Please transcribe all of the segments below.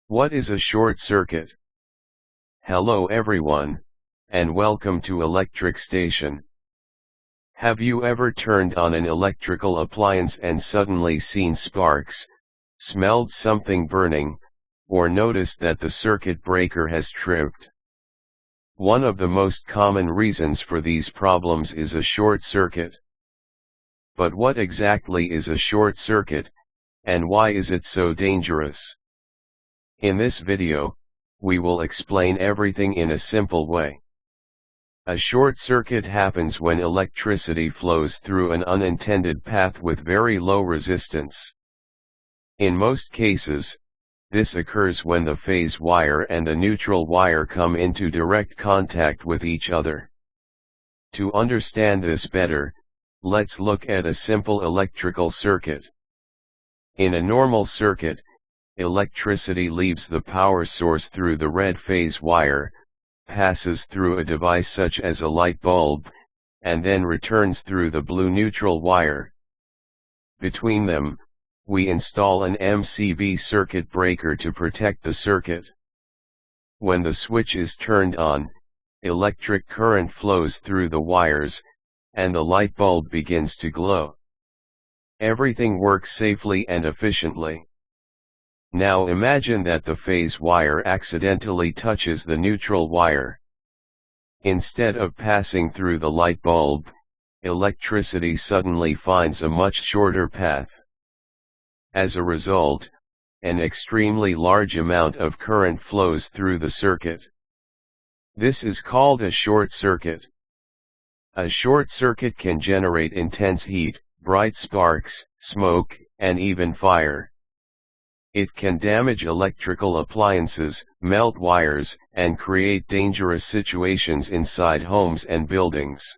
What is a short circuit? Hello everyone, and welcome to Electric Station. Have you ever turned on an electrical appliance and suddenly seen sparks, smelled something burning, or noticed that the circuit breaker has tripped? One of the most common reasons for these problems is a short circuit. But what exactly is a short circuit, and why is it so dangerous? In this video, we will explain everything in a simple way. A short circuit happens when electricity flows through an unintended path with very low resistance. In most cases, this occurs when the phase wire and the neutral wire come into direct contact with each other. To understand this better, let's look at a simple electrical circuit. In a normal circuit, electricity leaves the power source through the red phase wire, passes through a device such as a light bulb, and then returns through the blue neutral wire. Between them, we install an MCB circuit breaker to protect the circuit. When the switch is turned on, electric current flows through the wires, and the light bulb begins to glow. Everything works safely and efficiently. Now imagine that the phase wire accidentally touches the neutral wire. Instead of passing through the light bulb, electricity suddenly finds a much shorter path. As a result, an extremely large amount of current flows through the circuit. This is called a short circuit. A short circuit can generate intense heat, bright sparks, smoke, and even fire. It can damage electrical appliances, melt wires, and create dangerous situations inside homes and buildings.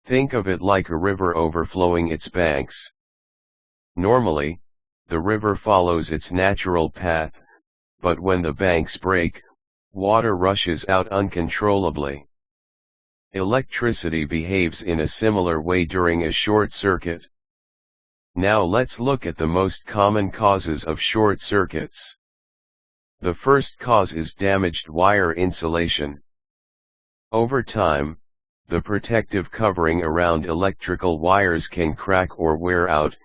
Think of it like a river overflowing its banks. Normally, the river follows its natural path, but when the banks break, water rushes out uncontrollably. Electricity behaves in a similar way during a short circuit. Now let's look at the most common causes of short circuits. The first cause is damaged wire insulation. Over time, the protective covering around electrical wires can crack or wear out,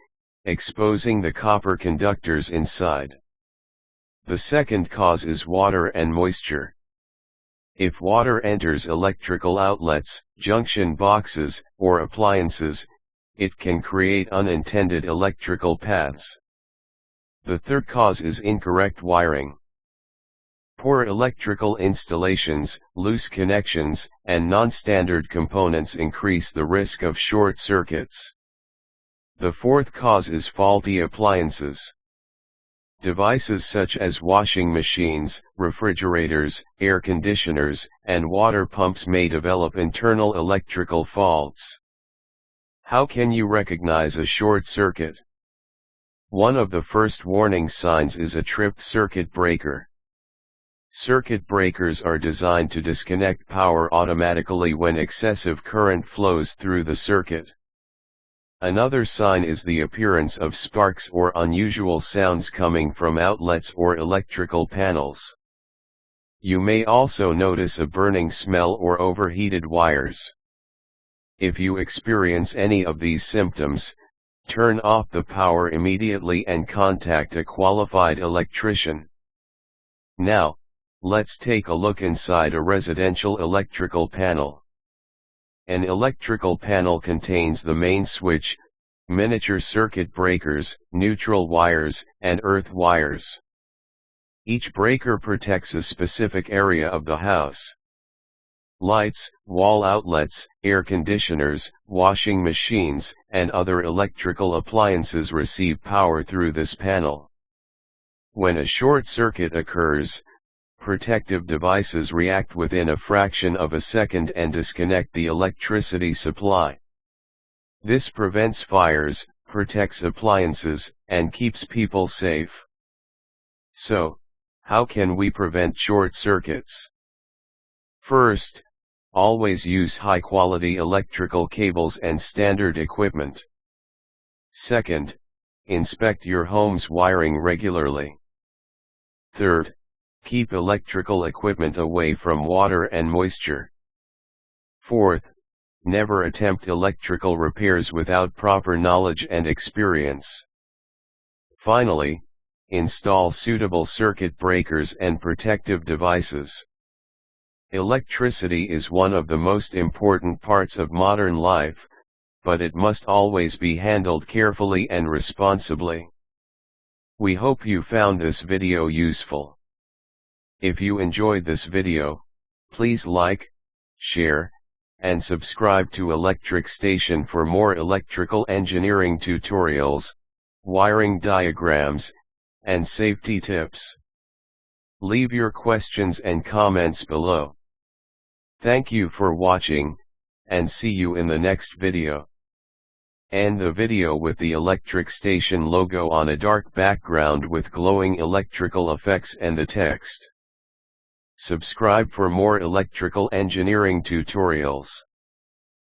exposing the copper conductors inside. The second cause is water and moisture. If water enters electrical outlets, junction boxes, or appliances, it can create unintended electrical paths. The third cause is incorrect wiring. Poor electrical installations, loose connections, and non-standard components increase the risk of short circuits. The fourth cause is faulty appliances. Devices such as washing machines, refrigerators, air conditioners, and water pumps may develop internal electrical faults. How can you recognize a short circuit? One of the first warning signs is a tripped circuit breaker. Circuit breakers are designed to disconnect power automatically when excessive current flows through the circuit. Another sign is the appearance of sparks or unusual sounds coming from outlets or electrical panels. You may also notice a burning smell or overheated wires. If you experience any of these symptoms, turn off the power immediately and contact a qualified electrician. Now, let's take a look inside a residential electrical panel. An electrical panel contains the main switch, miniature circuit breakers, neutral wires, and earth wires. Each breaker protects a specific area of the house. Lights, wall outlets, air conditioners, washing machines, and other electrical appliances receive power through this panel. When a short circuit occurs, protective devices react within a fraction of a second and disconnect the electricity supply. This prevents fires, protects appliances, and keeps people safe. So, how can we prevent short circuits? First, always use high-quality electrical cables and standard equipment. Second, inspect your home's wiring regularly. Third, keep electrical equipment away from water and moisture. Fourth, never attempt electrical repairs without proper knowledge and experience. Finally, install suitable circuit breakers and protective devices. Electricity is one of the most important parts of modern life, but it must always be handled carefully and responsibly. We hope you found this video useful. If you enjoyed this video, please like, share, and subscribe to Electric Station for more electrical engineering tutorials, wiring diagrams, and safety tips. Leave your questions and comments below. Thank you for watching, and see you in the next video. End the video with the Electric Station logo on a dark background with glowing electrical effects and the text. Subscribe for more electrical engineering tutorials.